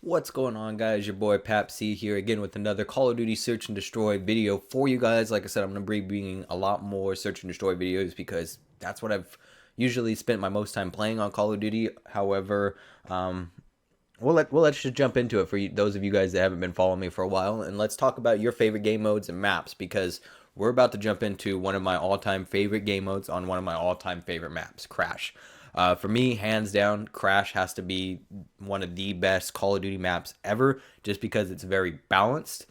What's going on, guys? Your boy Papc here again with another Call of Duty Search and Destroy video for you guys. Like I said, I'm going to be bringing a lot more Search and Destroy videos because that's what I've usually spent my most time playing on Call of Duty. However, let's just jump into it for those of you guys that haven't been following me for a while, and let's talk about your favorite game modes and maps, because we're about to jump into one of my all-time favorite game modes on one of my all-time favorite maps, Crash. For me, hands down, Crash has to be one of the best Call of Duty maps ever, just because it's very balanced,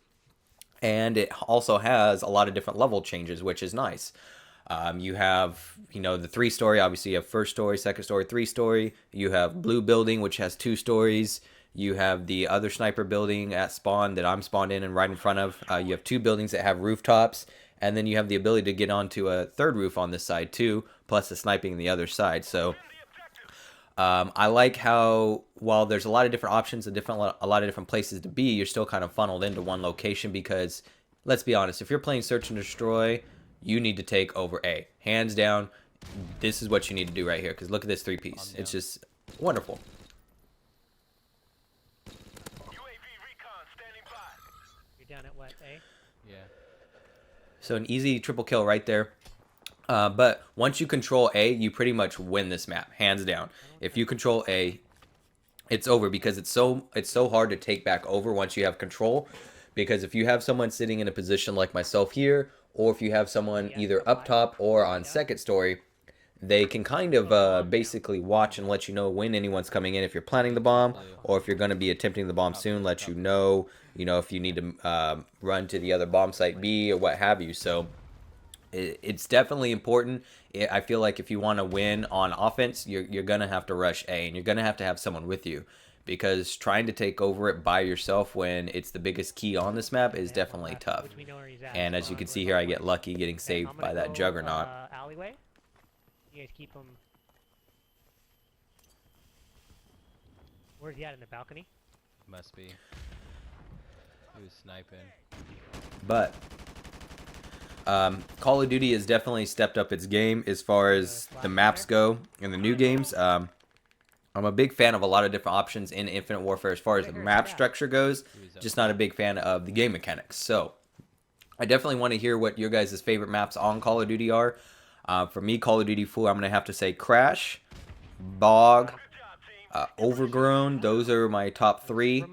and it also has a lot of different level changes, which is nice. You have, the 3-story, obviously you have first story, second story, 3-story. You have blue building, which has 2 stories. You have the other sniper building at spawn that I'm spawned in and right in front of. You have 2 buildings that have rooftops. And then you have the ability to get onto a 3rd roof on this side too, plus the sniping on the other side. So I like how, while there's a lot of different options and a lot of different places to be, you're still kind of funneled into one location, because let's be honest, if you're playing Search and Destroy, you need to take over A. Hands down, this is what you need to do right here, because look at this 3-piece. It's just wonderful. You're down at what, A? Yeah. So an easy triple kill right there. But once you control A, you pretty much win this map, hands down. If you control A, it's over, because it's so hard to take back over once you have control. Because if you have someone sitting in a position like myself here, or if you have someone either up top or on 2nd story, they can kind of basically watch and let you know when anyone's coming in. If you're planting the bomb, or if you're going to be attempting the bomb soon, let you know, if you need to run to the other bomb site B or what have you. So it's definitely important. I feel like if you want to win on offense, you're going to have to rush A, and you're going to have someone with you, because trying to take over it by yourself when it's the biggest key on this map is definitely tough. And as you can see here, I get lucky getting saved by that juggernaut. Alleyway. You guys keep him. Where's he at, in the balcony? Must be. He was sniping. But Call of Duty has definitely stepped up its game as far as the maps go in the new games. I'm a big fan of a lot of different options in Infinite Warfare as far as the map structure goes, just not a big fan of the game mechanics. So I definitely want to hear what your guys' favorite maps on Call of Duty are. For me, Call of Duty 4, I'm going to have to say Crash, Bog, Overgrown. Those are my top 3.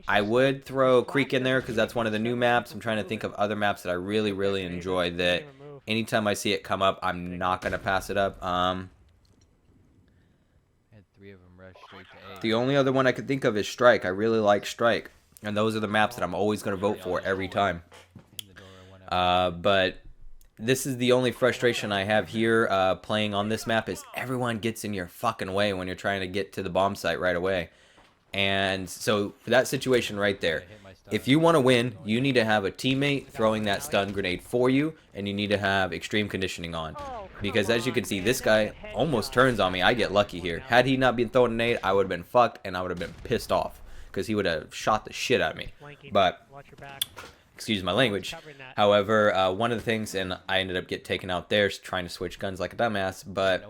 I would throw Creek in there because that's one of the new maps. I'm trying to think of other maps that I really, really enjoy that anytime I see it come up, I'm not going to pass it up. Had 3 of them rush straight to A. The only other one I could think of is Strike. I really like Strike. And those are the maps that I'm always going to vote for every time. But this is the only frustration I have here playing on this map, is everyone gets in your fucking way when you're trying to get to the bomb site right away. And so for that situation right there, if you want to win, you need to have a teammate throwing that stun grenade for you, and you need to have extreme conditioning on. Because as you can see, this guy almost turns on me. I get lucky here. Had he not been throwing a nade, I would have been fucked, and I would have been pissed off, because he would have shot the shit out of me. But excuse my language. However, one of the things, and I ended up getting taken out there trying to switch guns like a dumbass, but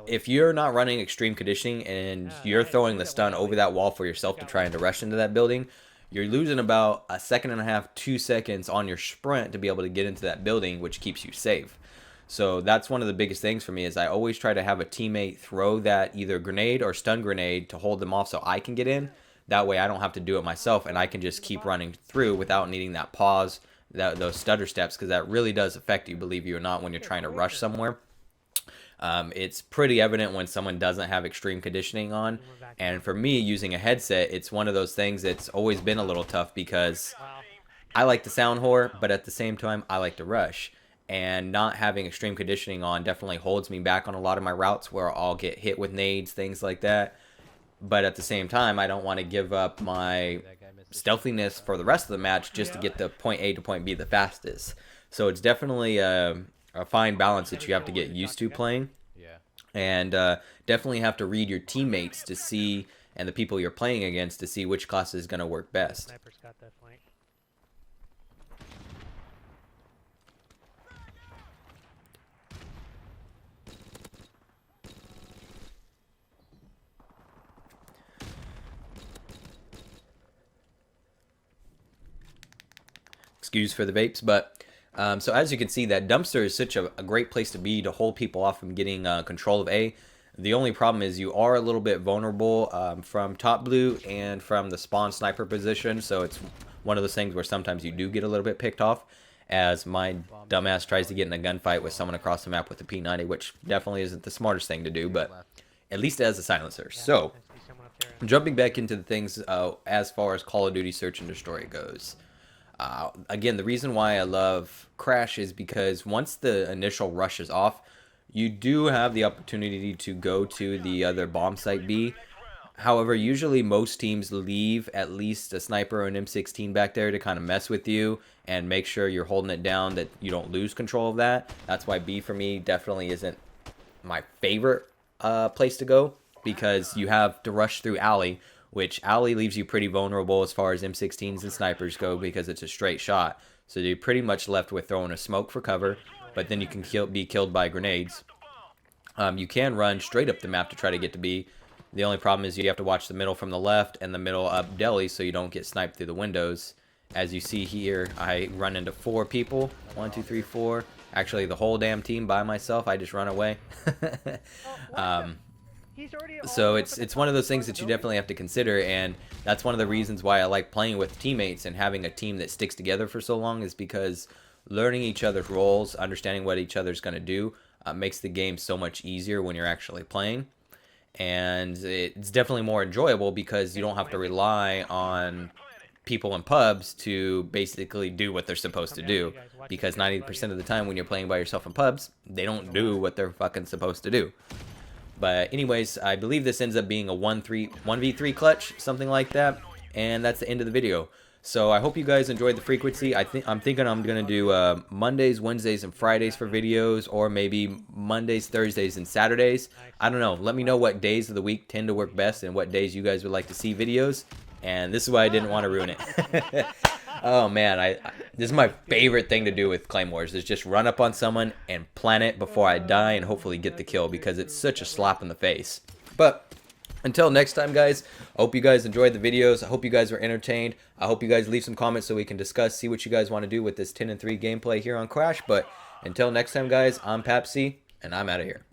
if you're not running extreme conditioning and you're throwing the stun over that wall for yourself to try and to rush into that building, you're losing about 1.5 seconds, 2 seconds on your sprint to be able to get into that building, which keeps you safe. So that's one of the biggest things for me, is I always try to have a teammate throw that either grenade or stun grenade to hold them off so I can get in. That way I don't have to do it myself, and I can just keep running through without needing that pause, those stutter steps, because that really does affect you, believe you or not, when you're trying to rush somewhere. It's pretty evident when someone doesn't have extreme conditioning on, and for me, using a headset, it's one of those things that's always been a little tough, because I like to sound whore, but at the same time, I like to rush. And not having extreme conditioning on definitely holds me back on a lot of my routes where I'll get hit with nades, things like that. But at the same time, I don't want to give up my stealthiness for the rest of the match just to get to point A to point B the fastest. So it's definitely a fine balance that you have to get used to playing. And definitely have to read your teammates to see and the people you're playing against to see which class is going to work best. Sniper's got that flank. Excuse for the vapes, but so as you can see, that dumpster is such a great place to be to hold people off from getting control of A. The only problem is you are a little bit vulnerable from top blue and from the spawn sniper position, so it's one of those things where sometimes you do get a little bit picked off, as my dumbass tries to get in a gunfight with someone across the map with a P90, which definitely isn't the smartest thing to do, but at least it has a silencer. So, I see someone up there. jumping back into the things as far as Call of Duty Search and Destroy goes. Again, the reason why I love Crash is because once the initial rush is off, you do have the opportunity to go to the other bomb site B. However, usually most teams leave at least a sniper or an M16 back there to kind of mess with you and make sure you're holding it down, that you don't lose control of that. That's why B for me definitely isn't my favorite place to go, because you have to rush through alley, which alley leaves you pretty vulnerable as far as M16s and snipers go because it's a straight shot. So you're pretty much left with throwing a smoke for cover, but then you can be killed by grenades. You can run straight up the map to try to get to B. The only problem is you have to watch the middle from the left and the middle up deli so you don't get sniped through the windows. As you see here, I run into 4 people. 1, 2, 3, 4. Actually, the whole damn team by myself. I just run away. So it's one of those things that you definitely have to consider, and that's one of the reasons why I like playing with teammates and having a team that sticks together for so long, is because learning each other's roles, understanding what each other's going to do, makes the game so much easier when you're actually playing. And it's definitely more enjoyable because you don't have to rely on people in pubs to basically do what they're supposed to do, because 90% of the time when you're playing by yourself in pubs, they don't do what they're fucking supposed to do. But anyways, I believe this ends up being a 1v3 clutch, something like that, and that's the end of the video. So I hope you guys enjoyed the frequency. I'm thinking I'm gonna do Mondays, Wednesdays, and Fridays for videos, or maybe Mondays, Thursdays, and Saturdays. I don't know. Let me know what days of the week tend to work best and what days you guys would like to see videos. And this is why I didn't want to ruin it. Oh man, this is my favorite thing to do with Claymores, is just run up on someone and plant it before I die and hopefully get the kill, because it's such a slap in the face. But until next time, guys, I hope you guys enjoyed the videos. I hope you guys were entertained. I hope you guys leave some comments so we can discuss, see what you guys want to do with this 10-3 gameplay here on Crash. But until next time, guys, I'm Papc, and I'm out of here.